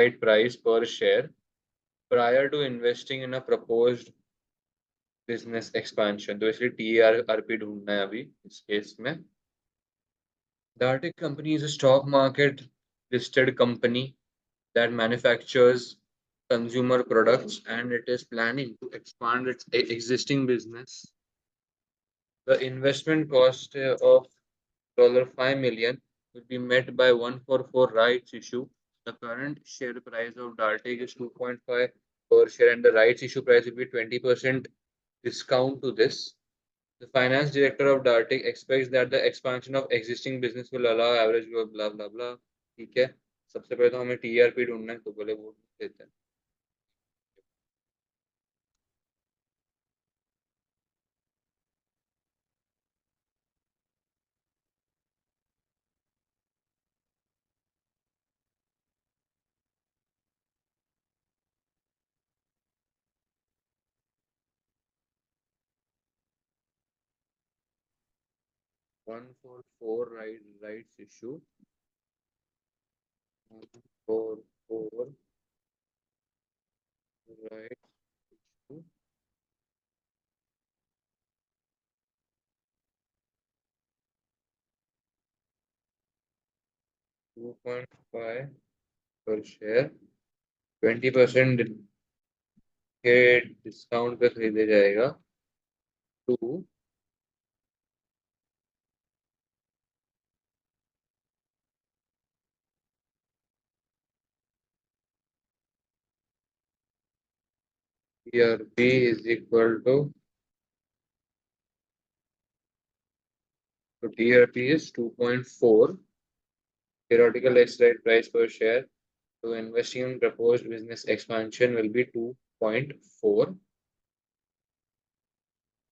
right price per share prior to investing in a proposed business expansion. तो इसलिए TRP ढूंढना है अभी इस केस में. DARTIC company is a stock market listed company that manufactures consumer products and it is planning to expand its existing business. The investment cost of $5 million will be met by 144 rights issue. The current share price of DARTIC is 2.5 per share and the rights issue price will be 20% discount to this. The finance director of DARTIC expects that the expansion of existing business will allow average growth, blah blah blah. ठीक है, सबसे पहले तो हमें TRP ढूंढना है, तो बोले वो देते हैं. One for four rights issue. 144 rights issue. $2.5 per share. 20% के डिस्काउंट पे खरीदे जाएगा. 2 TRP is equal to, so TRP is 2.4. Theoretical exit price per share. So investing in proposed business expansion will be 2.4.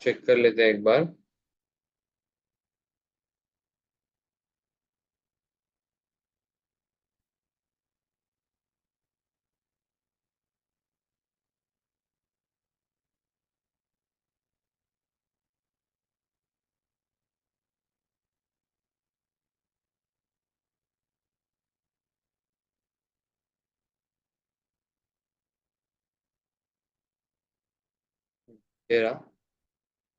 Check कर लेते हैं एक बार. तेरा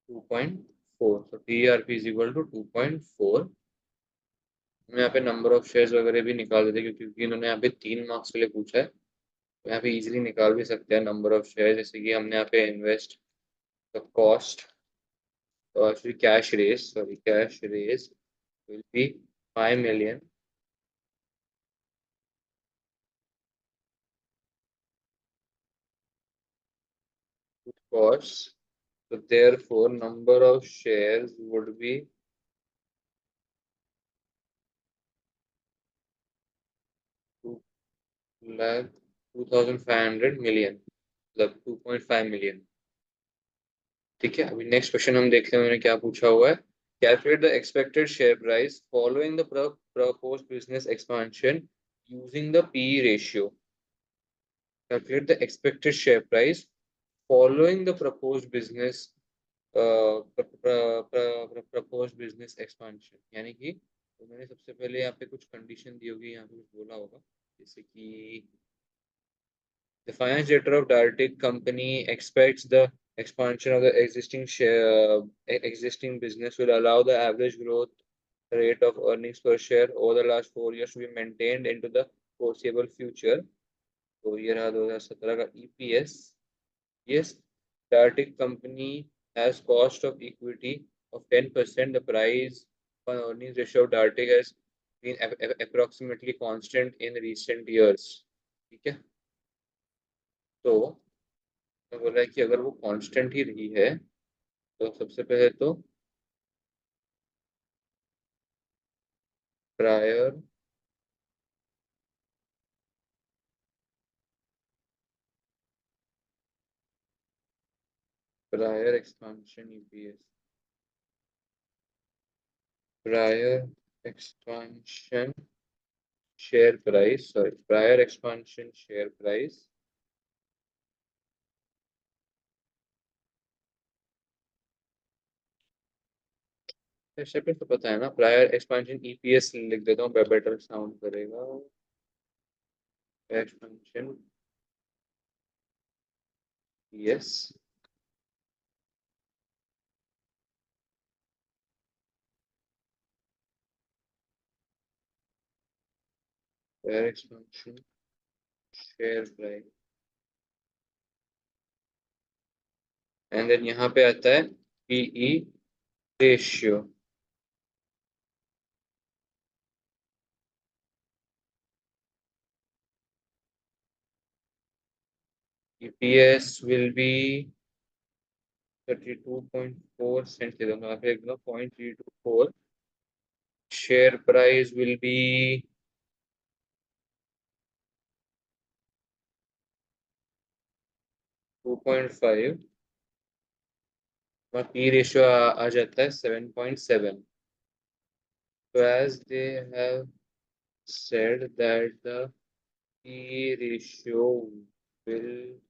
2.4. So TRP is equal to 2.4. हम यहाँ पे नंबर ऑफ शेयर्स वगैरह भी निकाल देते हैं क्योंकि इन्होंने यहाँ पे 3 मार्क्स के लिए पूछा है. तो यहाँ पे इजीली निकाल भी सकते हैं नंबर ऑफ शेयर. जैसे कि हमने यहाँ पे invest the cost, actually cash raise will be 5 million. Costs. So therefore, number of shares would be 2,500 million, मतलब 2.5 million. ठीक है, अभी नेक्स्ट क्वेश्चन हम देखते हैं उन्होंने क्या पूछा हुआ है. Calculate the expected share price following the proposed business expansion using the PE ratio. Calculate the expected share price following the proposed business expansion. यानी कि उन्होंने सबसे पहले यहाँ पे कुछ कंडीशन दी होगी, यहाँ पे कुछ बोला होगा जैसे कि the finance director of DARTIC company expects the expansion of the existing business will allow the average growth rate of earnings per share over the last 4 years to be maintained into the foreseeable future. तो ये रहा 2017 का EPS. Yes, DARTIC company has cost of equity of 10%. The price on earnings ratio of DARTIC has been approximately constant in recent years. ठीक है, तो मैं बोल रहा है कि अगर वो कांस्टेंट ही रही है तो सबसे पहले तो prior expansion EPS, prior expansion share price ऐसे पे तो पता है ना. प्रायर एक्सपेंशन EPS लिख देता हूँ, बेटर साउंड करेगा. expansion yes share expansion share price and then यहाँ पे आता है PE ratio EPS will be 32.4 cents दे दूंगा फिर 0.324 share price will be 2.5 और P ratio आ जाता है 7.7 so as they have said that the P ratio will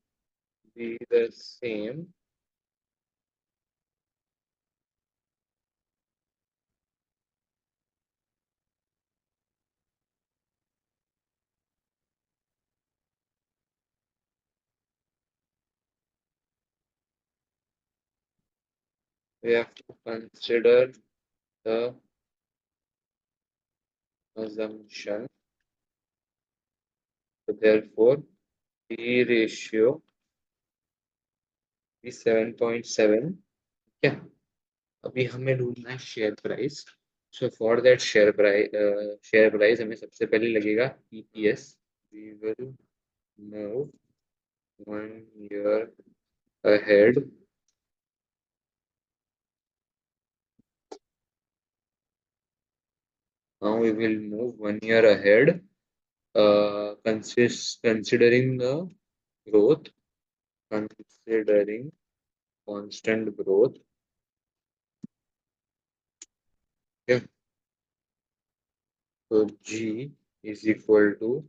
be the same we have to consider the assumption so therefore P ratio is 7.7 क्या अभी हमें ढूंढना है share price so for that share price हमें सबसे पहले लगेगा EPS we will move 1 year ahead now we will move 1 year ahead considering the growth considering constant growth yeah so G is equal to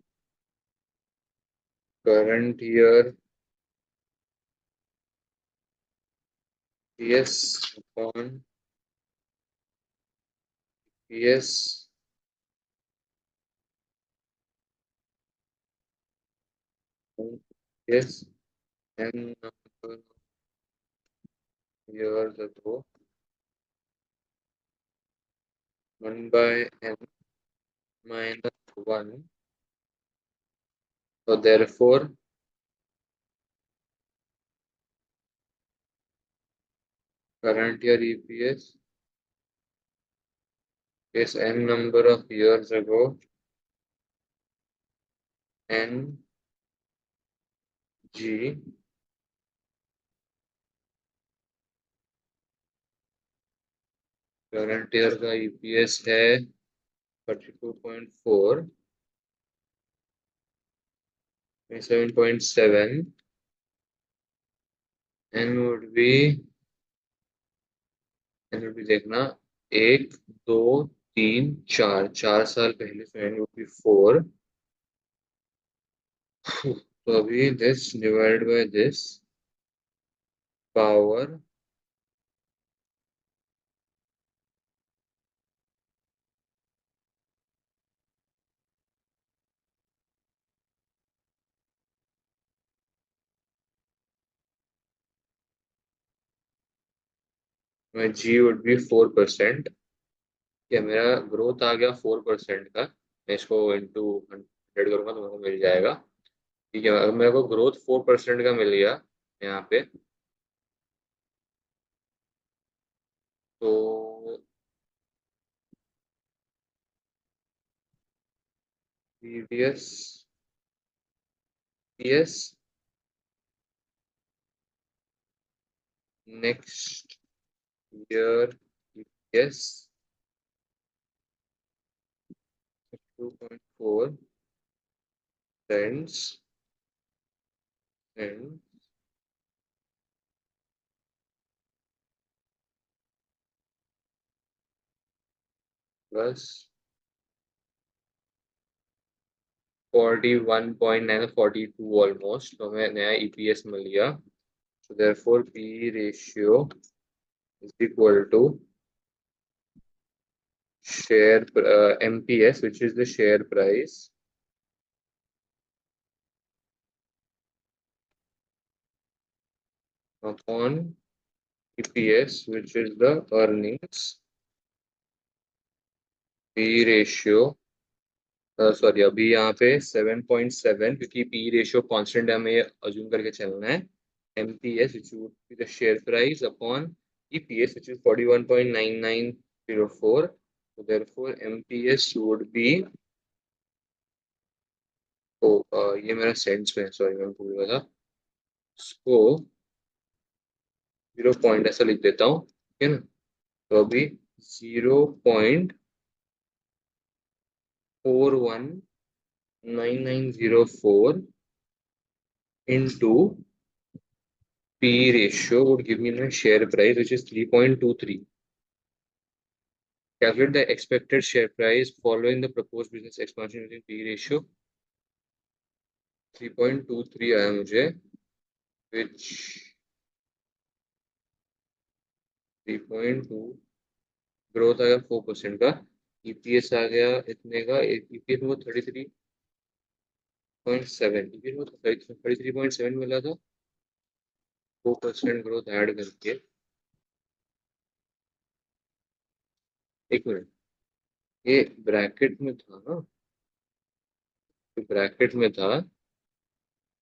current year PS upon PS yes n number of years ago 1 by n minus 1 so therefore current year EPS is n number of years ago n G current year का EPS है 32.4 7.7 n would be देखना 1 2 3 4 4 साल पहले so n would be 4 तो अभी this divided by this power में G would be 4% क्या मेरा ग्रोथ आ गया 4% का मैं इसको इंटू 100 करूंगा तो मेरे को मिल जाएगा ठीक है अगर मेरे को ग्रोथ 4% का मिल गया यहाँ पे तो PDS PS next year EPS 2.4 cents and plus 41.9 42 almost तो हमें नया EPS मिल गया so therefore P ratio is equal to share MPS which is the share price upon EPS, which is the earnings P ratio. Sorry अभी यहाँ पे 7.7 क्योंकि P ratio constant हमें assume करके चलना है. MPS which would be the share price upon EPS which is 41.9904. So therefore MPS would be ये मेरा सेंस में सॉरी मैं भूल गया था. इसको 0 पॉइंट ऐसा लिख देता हूँ, ठीक है ना. तो अभी 0.419904 into P ratio would give me my share price which is 3.23. Calculate the expected share price following the proposed business expansion using P ratio. 3.23 आया मुझे, which 3.2 ग्रोथ आ गया 4% का. EPS आ गया इतने का. EPS वो 33.7, EPS वो 33.7 मिला था. 4% ग्रोथ ऐड करके. एक मिनट, ये ब्रैकेट में था ना, ब्रैकेट में था,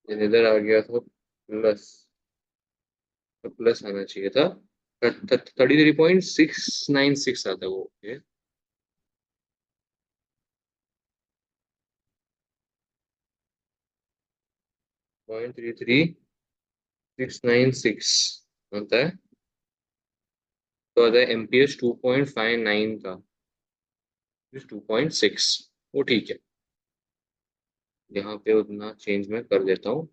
इधर आ गया था प्लस, तो प्लस आना चाहिए था. 33.696 आता वो. ओके 0.33696 आता है. तो आता है MPS 2.59 का 2.6. वो ठीक है, यहाँ पे उतना चेंज मैं कर देता हूँ.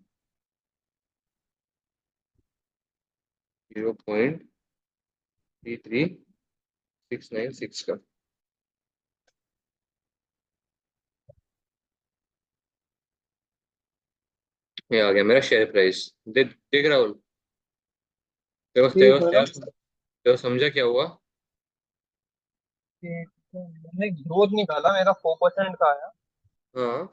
0.33696 का. ये आ गया मेरा शेयर प्राइस. देख राहुल, तेरे ठीक है ना. तेरे समझा क्या हुआ? ठीक है, मैंने ग्रोथ निकाला, मेरा 4% का आया. हाँ,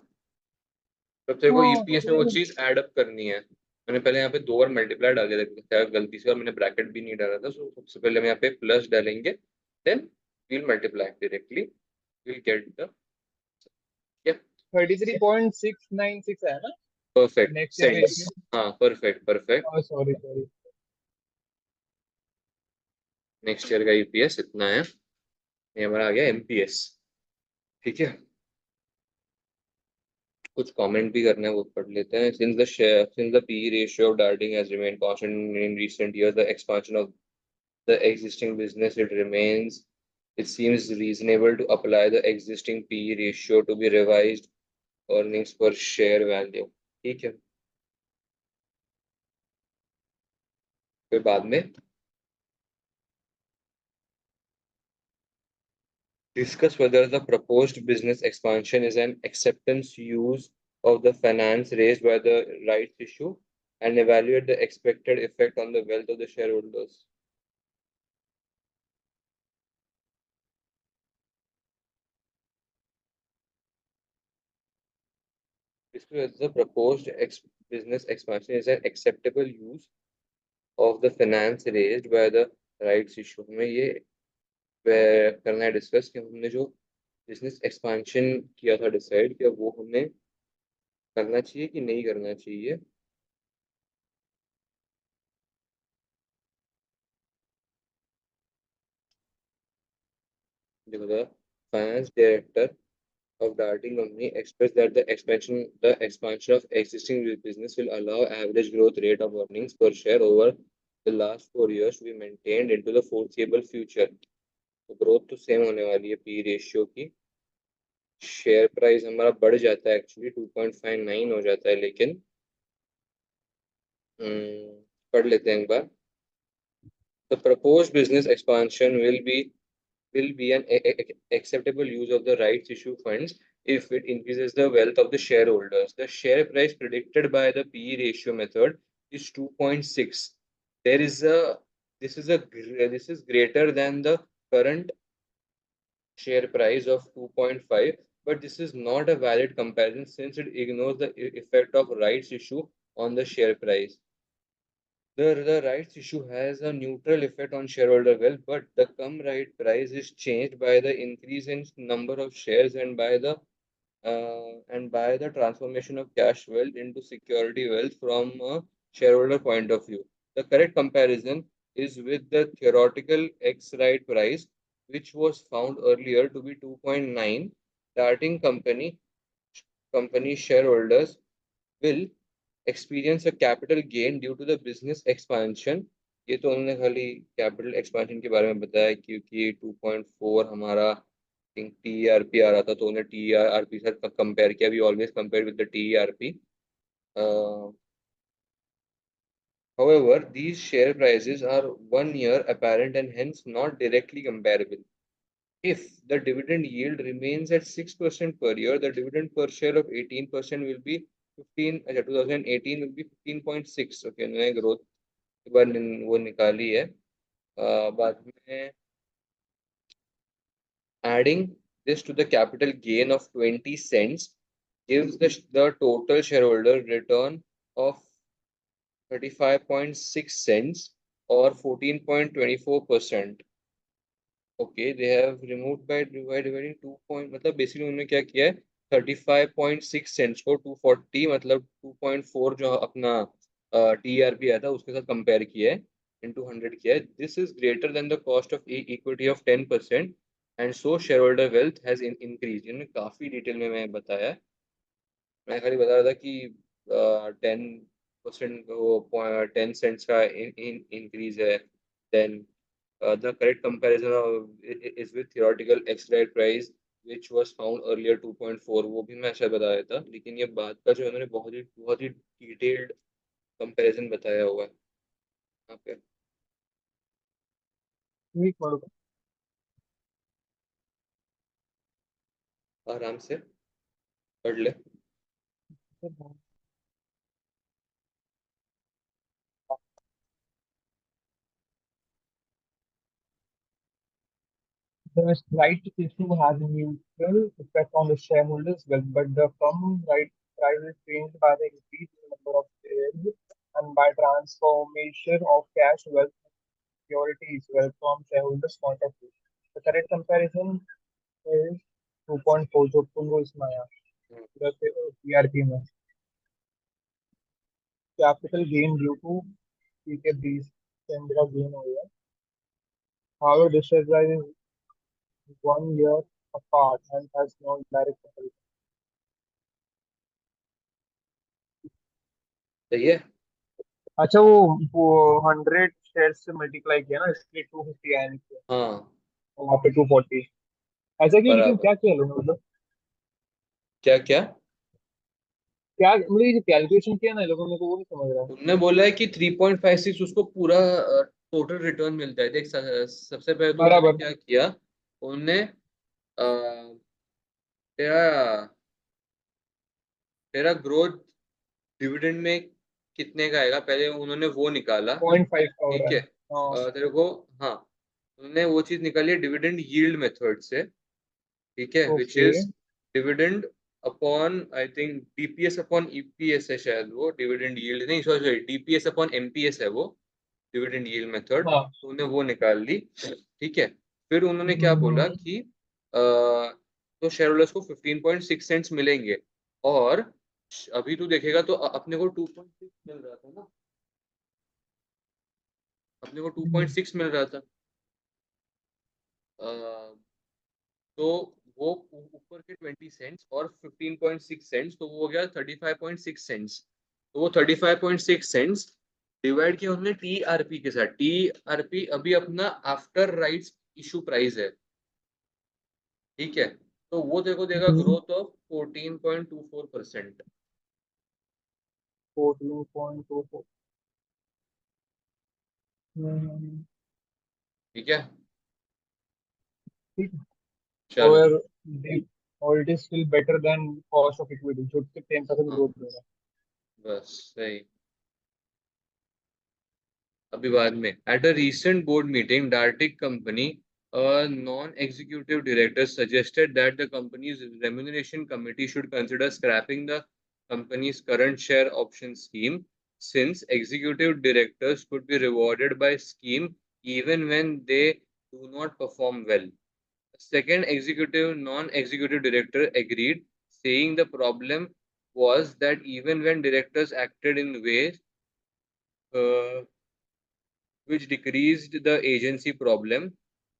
तब तेरे को हाँ ईपीएस में वो तो चीज ऐड अप करनी है. मैंने पहले यहाँ पे 2 बार मल्टीप्लाई डाल दिया था गलती से, और मैंने ब्रैकेट भी नहीं डाला था. सो सबसे पहले हम यहाँ पे प्लस डालेंगे, then we'll multiply directly, we'll get the. 33.696 है ना परफेक्ट नेक्स्ट ईयर सेंस. का. हाँ perfect perfect. Sorry sorry. Next year का ईपीएस इतना है. ये हमारा आ गया एमपीएस. ठीक है, कुछ कमेंट भी करना है वो पढ़ लेते हैं. Since the P ratio of darting has remained constant in recent year, the expansion of the existing business, it remains, it seems reasonable to apply the existing PE ratio to be revised earnings per share value. ठीक है, फिर बाद में discuss whether the proposed business expansion is an acceptance use of the finance raised by the rights issue and evaluate the expected effect on the wealth of the shareholders. Discuss whether the proposed business expansion is an acceptable use of the finance raised by the rights issue. हमें ये करना है discuss कि हमने जो business expansion किया था decide किया, वो हमें करना चाहिए कि नहीं करना चाहिए. देखो, the finance director of Darting Company expressed that the expansion of existing business will allow average growth rate of earnings per share over the last 4 years to be maintained into the foreseeable future. तो growth तो same होने वाली है P ratio की. Share price हमारा बढ़ जाता है एक्चुअली 2.59 हो जाता है, लेकिन पढ़ लेते हैं एक बार. The proposed business expansion will be an acceptable use of the rights issue funds if it increases the wealth of the shareholders. The share price predicted by the PE ratio method is 2.6. There is a this is greater than the current share price of 2.5, but this is not a valid comparison since it ignores the effect of rights issue on the share price. The rights issue has a neutral effect on shareholder wealth, but the cum right price is changed by the increase in number of shares and by the transformation of cash wealth into security wealth from a shareholder point of view. The correct comparison is with the theoretical X right price, which was found earlier to be 2.9. Starting company shareholders will experience a capital gain due to the business expansion. ये तो उन्होंने खाली capital expansion के बारे में बताया क्योंकि 2.4 हमारा टीआरपी आ रहा था तो उन्हें टीआरपी से कंपेयर किया. We always compare with the TRP. However, these share prices are 1 year apparent and hence not directly comparable. If the dividend yield remains at 6% per year, the dividend per share of 18% will be 2018 will be 15.6. Okay, नया growth एक बार वो निकाली है. बाद में adding this to the capital gain of 20 cents gives the total shareholder return of 35.6 cents or 14.24%. Okay, they have removed by dividing 2 point. मतलब basically उन्होंने क्या किया है 35.6 cents को 240 मतलब 2.4 जो अपना TRP आया था उसके साथ कंपेयर किया है into 100 किया है. This is greater than the cost of equity of 10% and so shareholder wealth has increased. इन्होंने काफी डिटेल में मैं बताया है. मैं खाली बता रहा था कि 10% वो 10 सेंट्स का इंक्रीज है. Then the correct comparison is with theoretical X right price which was found earlier 2.4. वो भी मैं शायद बताया था लेकिन ये बाद का जो उन्होंने बहुत ही डिटेल्ड कंपैरिजन बताया हुआ है यहाँ पे. ठीक बरोबर. आराम से पढ़ ले. The right issue has a neutral effect on the shareholders' wealth, but the common right price is changed by the increase in number of shares and by transformation of cash wealth securities wealth from shareholders' point of view. The correct comparison is 2.4 जो तुमको इसमें आया TRP में. Capital gain due to ठीक है 20 का gain हो गया. However, this share price is 1 year apart and has no direct comparison. सही है. अच्छा वो 100 शेयर से मल्टीप्लाई किया ना इसलिए 250 आया नीचे हाँ और वहाँ पे 240. ऐसा क्यों लेकिन बराबर. क्या किया लोगों ने मतलब क्या क्या क्या मतलब ये जो कैलकुलेशन किया ना इन लोगों ने तो वो नहीं समझ रहा. उनने बोला है कि 3.56 उसको पूरा टोटल रिटर्न मिलता है. देख सबसे पहले तो उन्होंने बराबर. क्या किया. उनने तेरा तेरा ग्रोथ डिविडेंड में कितने का आएगा पहले उन्होंने वो निकाला. 0.5 का हो रहा ठीक है. है. हाँ. तेरे को हाँ उन्होंने वो चीज निकाली है डिविडेंड यील्ड मेथड से. ठीक है which okay. Is dividend upon I think DPS upon EPS है शायद. वो डिविडेंड यील्ड नहीं sorry sorry DPS upon MPS है वो डिविडेंड यील्ड मेथड. हाँ. तो उन्होंने वो निकाल ली. ठीक है. फिर उन्होंने क्या बोला कि तो शेयर होल्डर्स को 15.6 सेंट्स मिलेंगे. और अभी तू देखेगा तो अपने को 2.6 मिल रहा था ना. अपने को 2.6 मिल रहा था. अ, तो वो ऊपर के 20 सेंट्स और 15.6 सेंट्स तो वो हो गया 35.6 सेंट्स. तो वो 35.6 सेंट्स डिवाइड किया उन्होंने टीआरपी के साथ. टीआरपी अभी अपना आफ्टर राइट्स इशू प्राइस है. ठीक है. तो वो देखो देगा ग्रोथ ऑफ 14.24%. 14.24. ठीक है. ठीक है. चलो. और और it is still better than cost of equity जो कि 10% हाँ ग्रोथ दे रहा है. बस सही. अभी बाद में at a recent board meeting DARTIC company a non-executive director suggested that the company's remuneration committee should consider scrapping the company's current share option scheme since executive directors could be rewarded by scheme even when they do not perform well. Second executive non-executive director agreed, saying the problem was that even when directors acted in ways uh, which decreased the agency problem,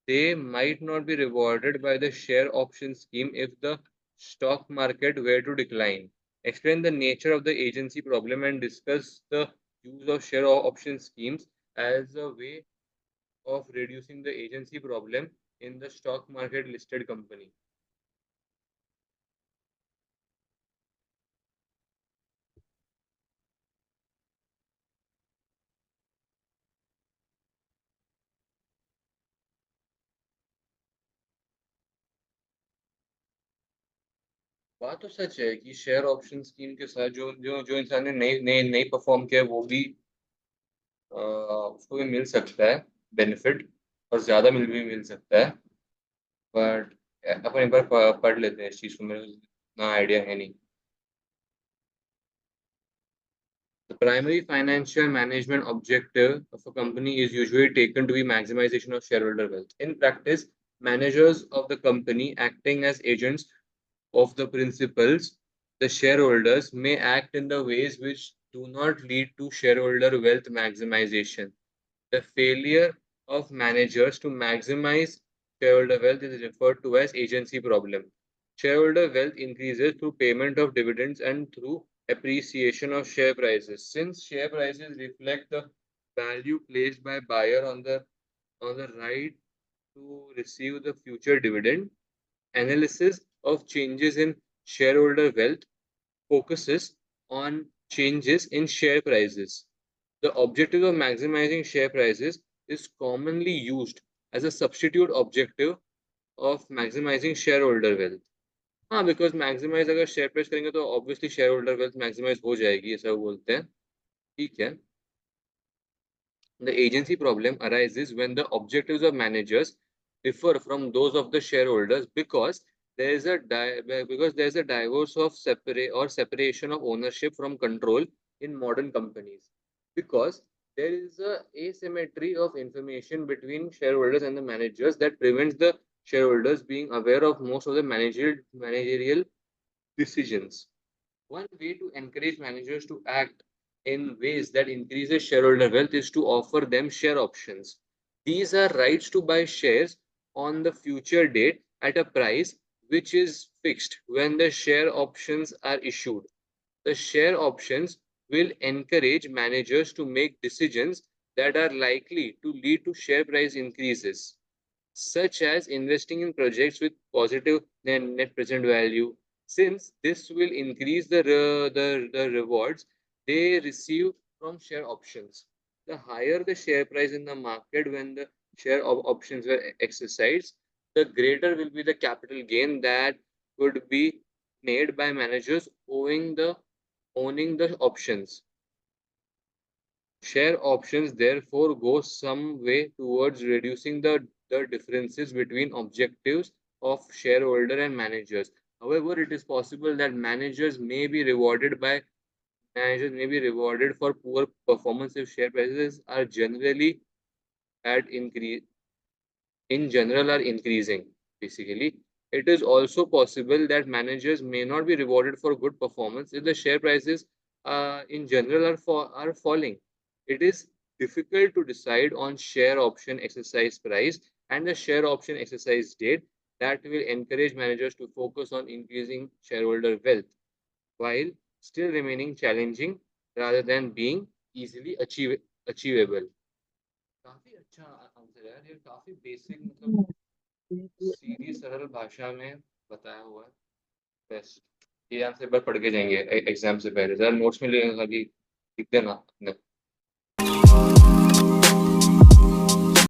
they might not be rewarded by the share option scheme if the stock market were to decline. Explain the nature of the agency problem and discuss the use of share option schemes as a way of reducing the agency problem in the stock market listed company. बात तो सच है कि share option scheme के साथ जो जो जो इंसान ने नहीं नहीं नहीं परफॉर्म किया वो भी उसको भी मिल सकता है बेनिफिट और ज्यादा मिल सकता है बट अपन एक बार पढ़ लेते हैं इस चीज को मेरे को इतना आइडिया है नहीं The primary financial management objective of a company is usually taken to be maximization of shareholder wealth. In practice, managers of the company acting as agents of the principals, the shareholders may act in the ways which do not lead to shareholder wealth maximization. The failure of managers to maximize shareholder wealth is referred to as agency problem. Shareholder wealth increases through payment of dividends and through appreciation of share prices. Since share prices reflect the value placed by buyer on the right to receive the future dividend, analysis of changes in shareholder wealth focuses on changes in share prices. The objective of maximizing share prices is commonly used as a substitute objective of maximizing shareholder wealth. हाँ because maximize अगर share price करेंगे तो obviously shareholder wealth maximize हो जाएगी ऐसा वो बोलते हैं ठीक है The agency problem arises when the objectives of managers differ from those of the shareholders because there is a divorce of separation of ownership from control in modern companies. Because there is a asymmetry of information between shareholders and the managers that prevents the shareholders being aware of most of the managerial decisions. One way to encourage managers to act in ways that increases shareholder wealth is to offer them share options. These are rights to buy shares on the future date at a price which is fixed when the share options are issued. The share options will encourage managers to make decisions that are likely to lead to share price increases such as investing in projects with positive net present value, since this will increase the rewards they receive from share options. The higher the share price in the market when the share of options were exercised, the greater will be the capital gain that could be made by managers owning the options. Share options therefore go some way towards reducing the differences between objectives of shareholder and managers. However, it is possible that managers may be rewarded for poor performance if share prices are generally at increase in general are increasing. Basically, it is also possible that managers may not be rewarded for good performance if the share prices in general are falling. It is difficult to decide on share option exercise price and the share option exercise date that will encourage managers to focus on increasing shareholder wealth while still remaining challenging rather than being easily achievable. काफी अच्छा answer है यार ये काफी basic मतलब सीधी सरल भाषा में बताया हुआ है बेस्ट ये आंसर एक बार पढ़ के जाएंगे एग्जाम से पहले जरा नोट्स में लिख देना अपने